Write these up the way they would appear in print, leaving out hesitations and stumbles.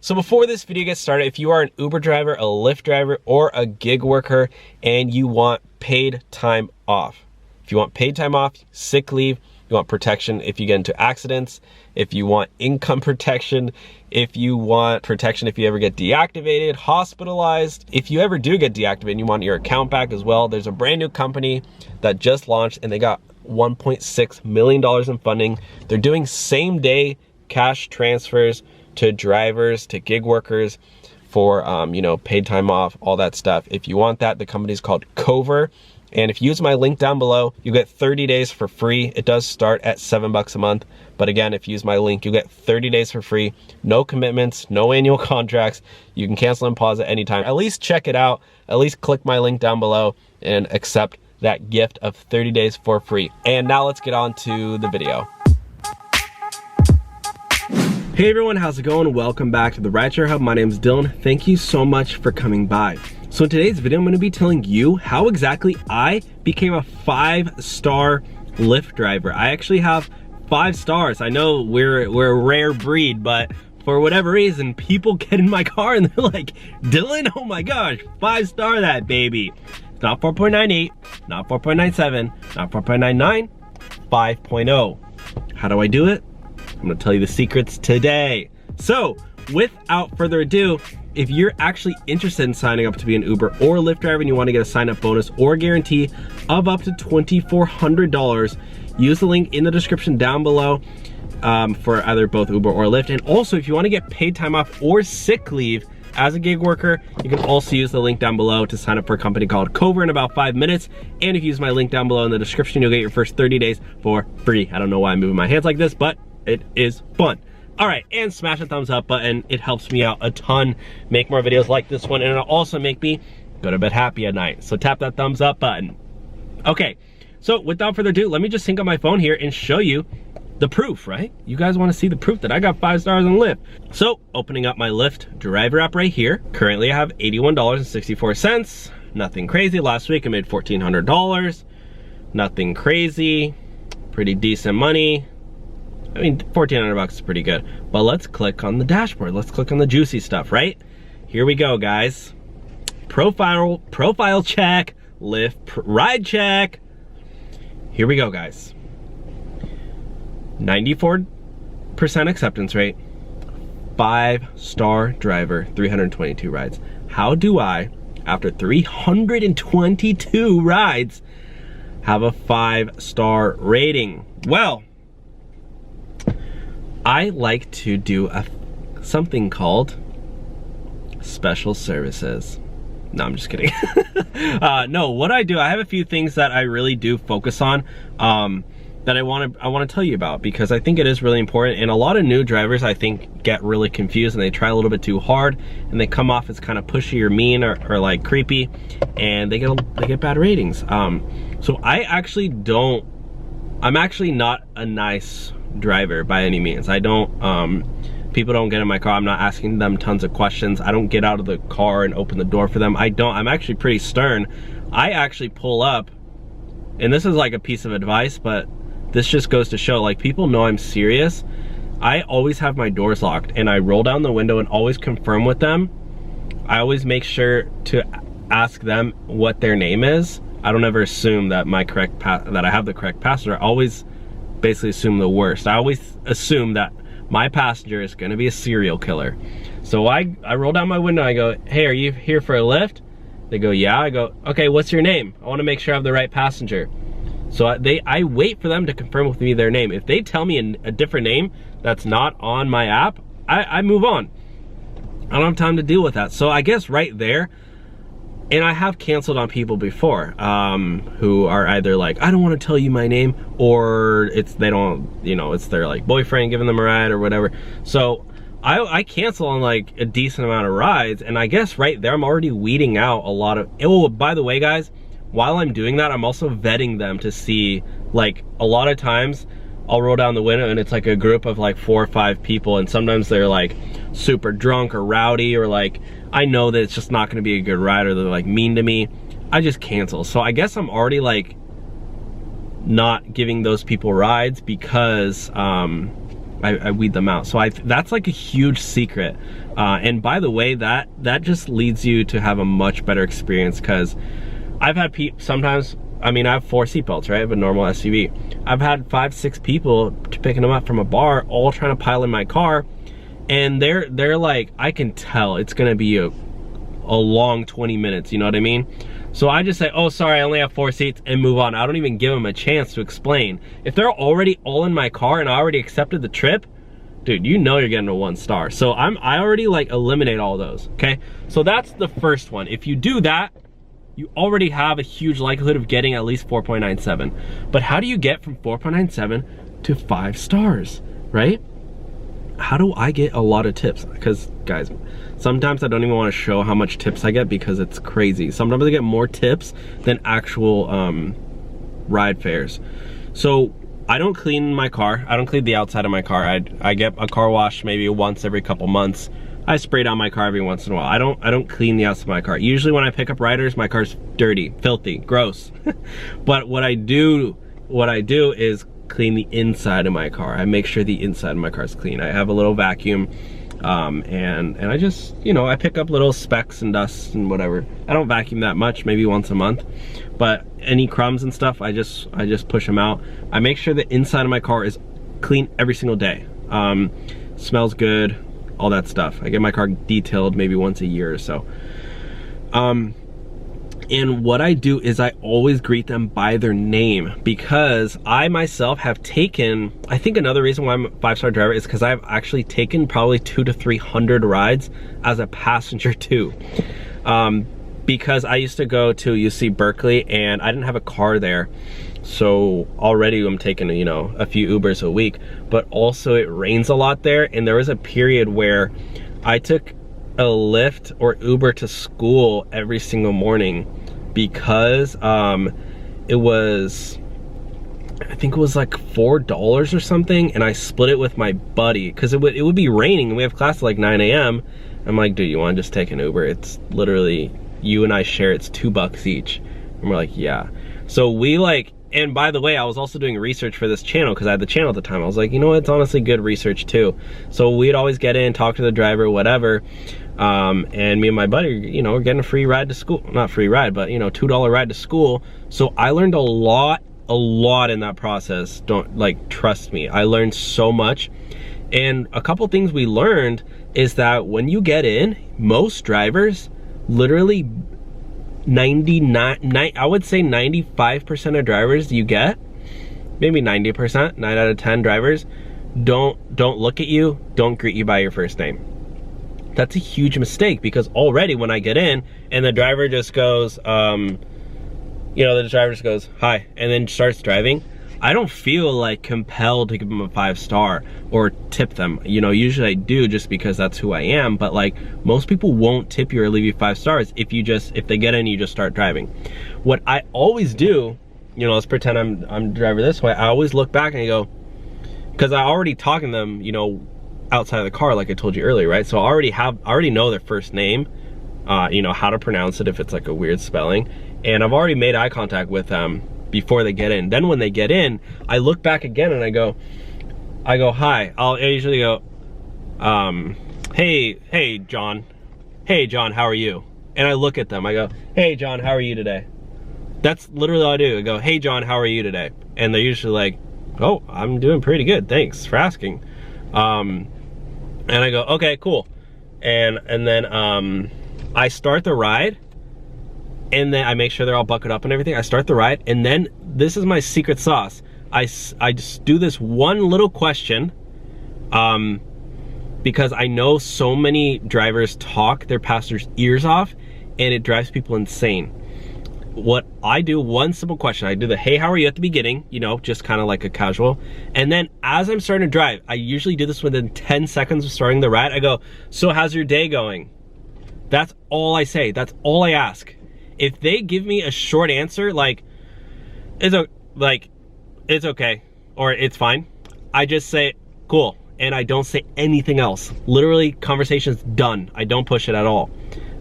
So before this video gets started, if you are an Uber driver, a Lyft driver, or a gig worker and you want paid time off, if you want paid time off, sick leave, you want protection if you get into accidents, if you want income protection, if you want protection if you ever get deactivated, hospitalized, if you ever do get deactivated and you want your account back as well, there's a brand new company that just launched and they got $1.6 million in funding. They're doing same day cash transfers to drivers, to gig workers for, you know, paid time off, all that stuff. If you want that, the company's called Cover. And if you use my link down below, you get 30 days for free. It does start at $7 a month. But again, if you use my link, you get 30 days for free. No commitments, no annual contracts. You can cancel and pause at any time. At least check it out. At least click my link down below and accept that gift of 30 days for free. And now let's get on to the video. Hey everyone, how's it going? Welcome back to the Rideshare Hub. My name is Dylan. Thank you so much for coming by. So in today's video, I'm gonna be telling you how exactly I became a 5-star Lyft driver. I actually have 5 stars. I know we're a rare breed, but for whatever reason, people get in my car and they're like, Dylan, oh my gosh, 5-star that baby. It's not 4.98, not 4.97, not 4.99, 5.0. How do I do it? I'm gonna tell you the secrets today. So without further ado, if you're actually interested in signing up to be an Uber or Lyft driver and you want to get a sign up bonus or guarantee of up to $2,400, use the link in the description down below for either both Uber or Lyft. And also if you want to get paid time off or sick leave as a gig worker, you can also use the link down below to sign up for a company called Cover in about 5 minutes. And if you use my link down below in the description, you'll get your first 30 days for free. I don't know why I'm moving my hands like this, but it is fun. All right, and smash the thumbs up button. It helps me out a ton, make more videos like this one, and it'll also make me go to bed happy at night. So tap that thumbs up button. Okay, so without further ado, let me just sync up my phone here and show you the proof, right? You guys wanna see the proof that I got 5 stars on Lyft. So opening up my Lyft driver app right here. Currently I have $81.64. Nothing crazy. Last week I made $1,400. Nothing crazy, pretty decent money. I mean, 1,400 bucks is pretty good. But let's click on the dashboard. Let's click on the juicy stuff, right? Here we go, guys. Profile check, Lyft ride check. Here we go, guys. 94% acceptance rate, 5-star driver, 322 rides. How do I, after 322 rides, have a 5-star rating? Well, I like to do something called special services. No, I'm just kidding. No, what I do, I have a few things that I really do focus on that I want to tell you about, because I think it is really important. And a lot of new drivers, I think, get really confused and they try a little bit too hard and they come off as kind of pushy or mean or like creepy, and they get bad ratings. So I'm actually not a nice driver by any means. I don't, people don't get in my car, I'm not asking them tons of questions. I don't get out of the car and open the door for them. I'm actually pretty stern. I actually pull up, and this is like a piece of advice, but this just goes to show, like, people know I'm serious. I always have my doors locked and I roll down the window and always confirm with them. I always make sure to ask them what their name is. I don't ever assume that that I have the correct passenger. I always basically assume the worst. I always assume that my passenger is gonna be a serial killer. So I roll down my window, I go, hey, are you here for a Lyft? They go, yeah. I go, okay, what's your name? I wanna make sure I have the right passenger. So I wait for them to confirm with me their name. If they tell me a different name that's not on my app, I move on. I don't have time to deal with that. So I guess right there, and I have canceled on people before who are either like, I don't want to tell you my name, or it's their like boyfriend giving them a ride or whatever. So I cancel on like a decent amount of rides, and I guess right there I'm already weeding out a lot of, oh, by the way guys, while I'm doing that, I'm also vetting them to see, like, a lot of times I'll roll down the window and it's like a group of like 4 or 5 people, and sometimes they're like super drunk or rowdy, or like I know that it's just not gonna be a good ride, or they're like mean to me. I just cancel. So I guess I'm already like not giving those people rides because I weed them out. So that's like a huge secret And by the way, that just leads you to have a much better experience, because I've had sometimes, I mean, I have 4 seatbelts, right? I have a normal SUV. I've had 5, 6 people picking them up from a bar, all trying to pile in my car, and they're like, I can tell it's gonna be a long 20 minutes, you know what I mean? So I just say, oh, sorry, I only have 4 seats, and move on. I don't even give them a chance to explain. If they're already all in my car and I already accepted the trip, dude, you know you're getting a 1 star. So I already like eliminate all those, okay? So that's the first one. If you do that, you already have a huge likelihood of getting at least 4.97. But how do you get from 4.97 to 5 stars, right? How do I get a lot of tips? Because guys, sometimes I don't even want to show how much tips I get, because it's crazy. Sometimes I get more tips than actual ride fares. So I don't clean my car. I don't clean the outside of my car. I get a car wash maybe once every couple months. I spray down my car every once in a while. I don't clean the outside of my car. Usually when I pick up riders, my car's dirty, filthy, gross. But what I do is clean the inside of my car. I make sure the inside of my car is clean. I have a little vacuum, and I just, you know, I pick up little specks and dust and whatever. I don't vacuum that much, maybe once a month, but any crumbs and stuff, I just push them out. I make sure the inside of my car is clean every single day. Smells good, all that stuff. I get my car detailed maybe once a year or so. And what I do is I always greet them by their name, because I myself have taken, I think another reason why I'm a 5-star driver is because I've actually taken probably 200 to 300 rides as a passenger too. Because I used to go to UC Berkeley and I didn't have a car there. So already I'm taking, you know, a few Ubers a week, but also it rains a lot there. And there was a period where I took a Lyft or Uber to school every single morning, because it was, I think it was like $4 or something, and I split it with my buddy, because it would be raining and we have class at like 9 a.m. I'm like, dude, you want to just take an Uber? It's literally, you and I share, it's $2 each. And we're like, yeah. So we like, and by the way, I was also doing research for this channel, because I had the channel at the time. I was like, you know what, it's honestly good research too. So we'd always get in, talk to the driver, whatever. And me and my buddy, you know, we're getting a free ride to school. Not free ride, but, you know, $2 ride to school. So I learned a lot in that process. Don't, like, trust me, I learned so much. And a couple things we learned is that when you get in, most drivers, literally 99, I would say 95% of drivers you get, maybe 90%, 9 out of 10 drivers, don't look at you, don't greet you by your first name. That's a huge mistake, because already when I get in and the driver just goes, you know, the driver just goes, hi, and then starts driving, I don't feel like compelled to give them a 5-star or tip them. You know, usually I do, just because that's who I am, but like most people won't tip you or leave you 5 stars if they get in, you just start driving. What I always do, you know, let's pretend I'm the driver this way, I always look back and I go, because I already talking to them, you know, outside of the car, like I told you earlier, right? So I already know their first name, you know, how to pronounce it if it's like a weird spelling, and I've already made eye contact with them before they get in. Then when they get in, I look back again and I go, hi. I usually go, hey John, how are you? And I look at them, I go, hey John, how are you today? That's literally all I do. I go, hey John, how are you today? And they're usually like, oh, I'm doing pretty good, thanks for asking. And I go, okay, cool. And then I start the ride, and then I make sure they're all buckled up and everything. I start the ride, and then this is my secret sauce. I just do this one little question, because I know so many drivers talk their passengers' ears off, and it drives people insane. What I do, one simple question, I do the hey, how are you at the beginning, you know, just kind of like a casual. And then as I'm starting to drive, I usually do this within 10 seconds of starting the ride. I go, so how's your day going? That's all I say. That's all I ask. If they give me a short answer, like it's okay, or it's fine, I just say, cool. And I don't say anything else. Literally, conversation's done. I don't push it at all.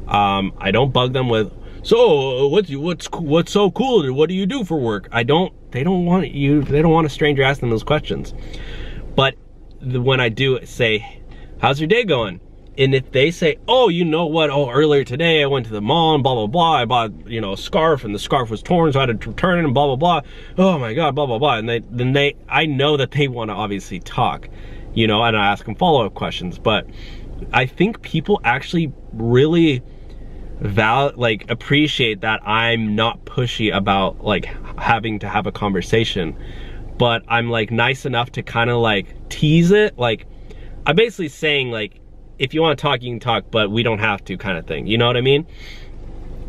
I don't bug them with, so what's so cool? What do you do for work? They don't want a stranger asking those questions. But when I do say, how's your day going? And if they say, oh, you know what, oh, earlier today I went to the mall and blah, blah, blah, I bought, you know, a scarf and the scarf was torn, so I had to return it and blah, blah, blah. Oh my God, blah, blah, blah. And I know that they want to obviously talk, you know, and I ask them follow-up questions. But I think people actually really appreciate that I'm not pushy about like having to have a conversation, but I'm like nice enough to kind of like tease it. Like I'm basically saying like, if you want to talk, you can talk, but we don't have to, kind of thing. You know what I mean?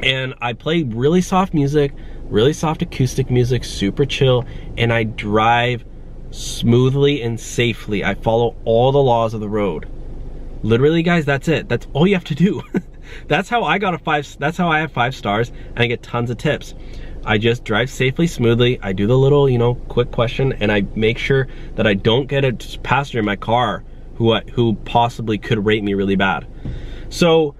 And I play really soft music, really soft acoustic music, super chill, and I drive smoothly and safely. I follow all the laws of the road. Literally, guys, that's it. That's all you have to do. That's how I got that's how I have 5 stars, and I get tons of tips. I just drive safely, smoothly. I do the little, you know, quick question, and I make sure that I don't get a passenger in my car who possibly could rate me really bad. So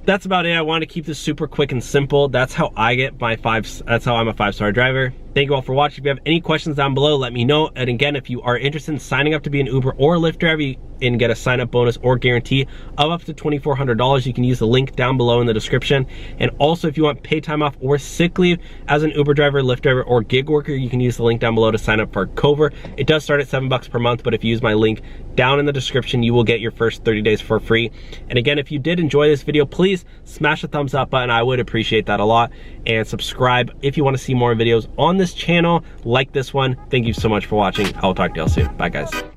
that's about it. I wanted to keep this super quick and simple. That's how I get my that's how I'm a 5-star driver. Thank you all for watching. If you have any questions down below, let me know. And again, if you are interested in signing up to be an Uber or Lyft driver and get a sign up bonus or guarantee of up to $2,400, you can use the link down below in the description. And also, if you want paid time off or sick leave as an Uber driver, Lyft driver, or gig worker, you can use the link down below to sign up for Cover. It does start at $7 per month, but if you use my link down in the description, you will get your first 30 days for free. And again, if you did enjoy this video, please smash the thumbs up button. I would appreciate that a lot. And subscribe if you want to see more videos on this channel like this one. Thank you so much for watching. I will talk to y'all soon. Bye, guys.